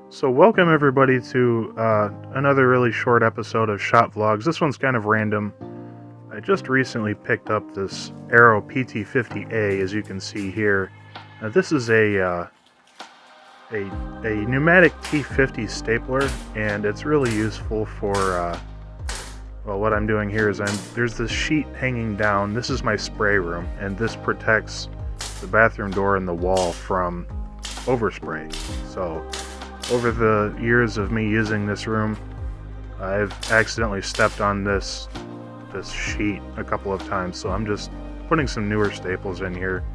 So welcome everybody to another really short episode of Shop Vlogs. This one's kind of random. I just recently picked up this Arrow PT50A, as you can see here. This is a pneumatic T50 stapler, and it's really useful for well, what I'm doing here is there's this sheet hanging down. This is my spray room, and this protects the bathroom door and the wall from overspray. So over the years of me using this room, I've accidentally stepped on this sheet a couple of times, so I'm just putting some newer staples in here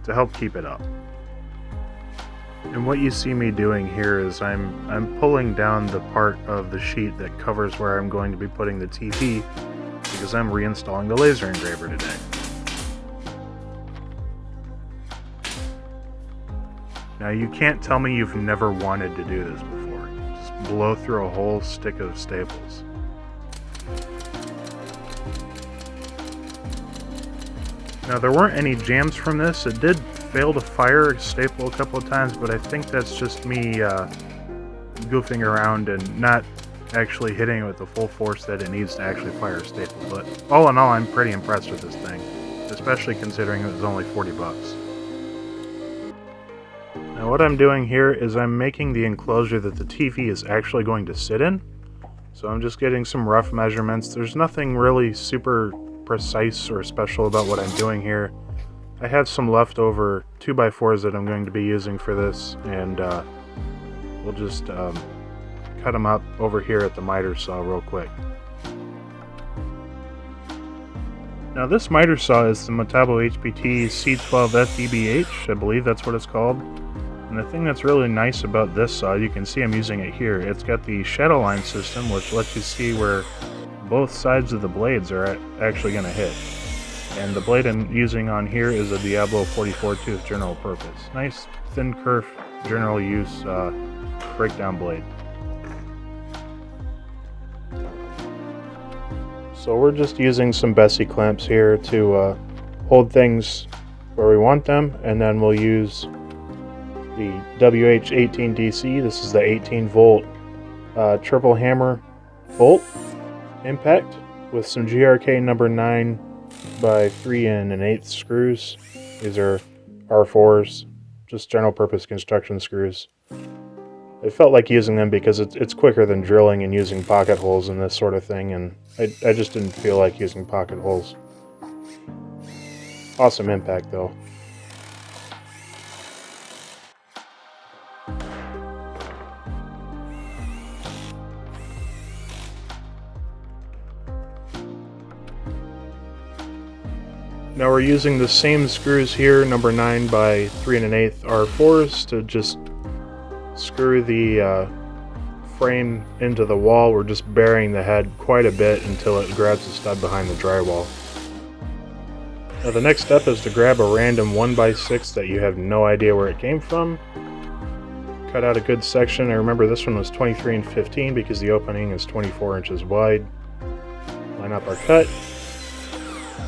to help keep it up. And what you see me doing here is I'm pulling down the part of the sheet that covers where I'm going to be putting the TV, because I'm reinstalling the laser engraver today. Now you can't tell me you've never wanted to do this before. Just blow through a whole stick of staples. Now there weren't any jams from this. It did fail to fire a staple a couple of times, but I think that's just me goofing around and not actually hitting it with the full force that it needs to actually fire a staple. But all in all, I'm pretty impressed with this thing, especially considering it was only 40 bucks. Now what I'm doing here is I'm making the enclosure that the TV is actually going to sit in. So I'm just getting some rough measurements. There's nothing really super precise or special about what I'm doing here. I have some leftover 2x4s that I'm going to be using for this, and we'll just cut them up over here at the miter saw real quick. Now this miter saw is the Metabo HPT C12 FDBH, I believe that's what it's called. And the thing that's really nice about this saw, you can see I'm using it here, it's got the shadow line system, which lets you see where both sides of the blades are actually going to hit. And the blade I'm using on here is a Diablo 44 tooth general purpose. Nice thin kerf general use breakdown blade. So we're just using some Bessie clamps here to hold things where we want them, and then we'll use the WH18DC. This is the 18 volt triple hammer bolt impact with some GRK number 9 by 3 1/8 screws. These are R4s, just general purpose construction screws. I felt like using them because it's quicker than drilling and using pocket holes and this sort of thing, and I just didn't feel like using pocket holes. Awesome impact though. Now we're using the same screws here, number 9 by 3 1/8 R4s, to just screw the frame into the wall. We're just burying the head quite a bit until it grabs the stud behind the drywall. Now the next step is to grab a random 1x6 that you have no idea where it came from. Cut out a good section. I remember this one was 23 and 15 because the opening is 24 inches wide. Line up our cut.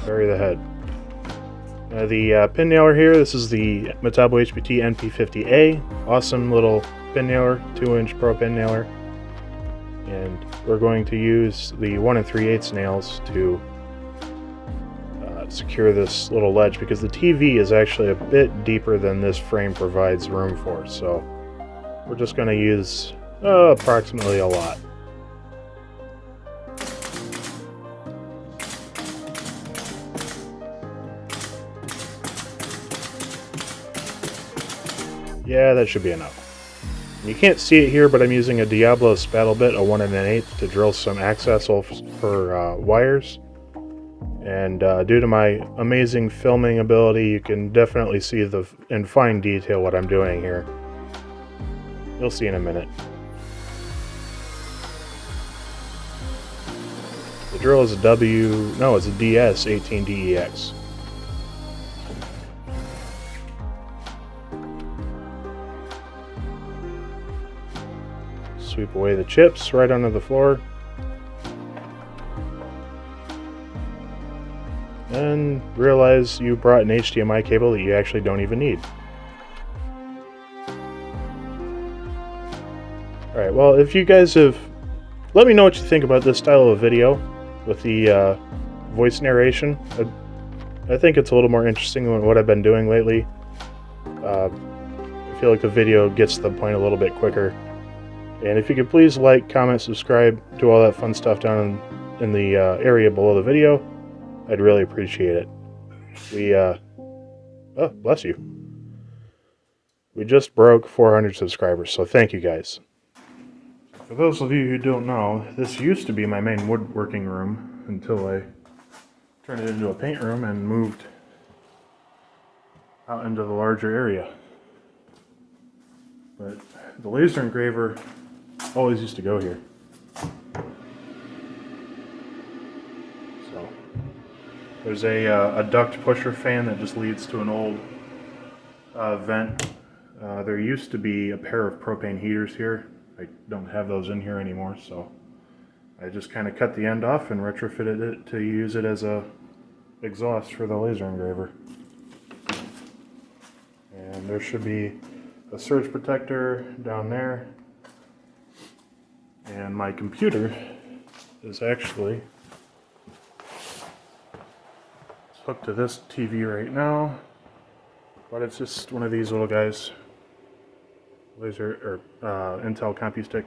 Bury the head. The pin nailer here, this is the Metabo HPT NP50A. Awesome little pin nailer, 2-inch pro pin nailer. And we're going to use the 1 3/8 nails to secure this little ledge, because the TV is actually a bit deeper than this frame provides room for. So we're just going to use approximately a lot. Yeah, that should be enough. You can't see it here, but I'm using a Diablo spattle bit, a 1 1/8, to drill some access holes for wires. And due to my amazing filming ability, you can definitely see in fine detail what I'm doing here. You'll see in a minute. The drill is it's a DS18DEX. Sweep away the chips right onto the floor. And realize you brought an HDMI cable that you actually don't even need. Alright, well, if you guys have... Let me know what you think about this style of video with the voice narration. I think it's a little more interesting than what I've been doing lately. I feel like the video gets to the point a little bit quicker. And if you could please like, comment, subscribe, do all that fun stuff down in the area below the video, I'd really appreciate it. Oh, bless you. We just broke 400 subscribers, so thank you guys. For those of you who don't know, this used to be my main woodworking room until I turned it into a paint room and moved out into the larger area. But the laser engraver always used to go here. So there's a duct pusher fan that just leads to an old vent. There used to be a pair of propane heaters here. I don't have those in here anymore, so I just kind of cut the end off and retrofitted it to use it as a exhaust for the laser engraver. And there should be a surge protector down there. And my computer is actually hooked to this TV right now, but it's just one of these little guys. Laser or Intel CompuStick.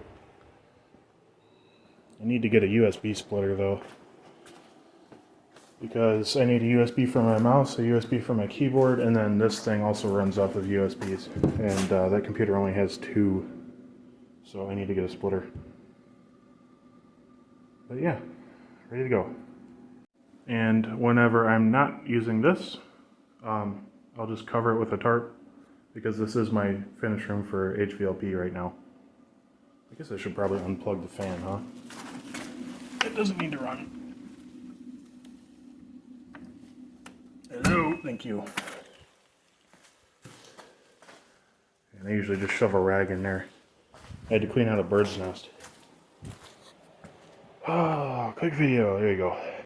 I need to get a USB splitter though, because I need a USB for my mouse, a USB for my keyboard, and then this thing also runs off of USBs, and that computer only has 2, so I need to get a splitter. But yeah, ready to go. And whenever I'm not using this, I'll just cover it with a tarp, because this is my finish room for HVLP right now. I guess I should probably unplug the fan, huh? It doesn't need to run. Hello, thank you. And I usually just shove a rag in there. I had to clean out a bird's nest. Oh, quick video, there you go.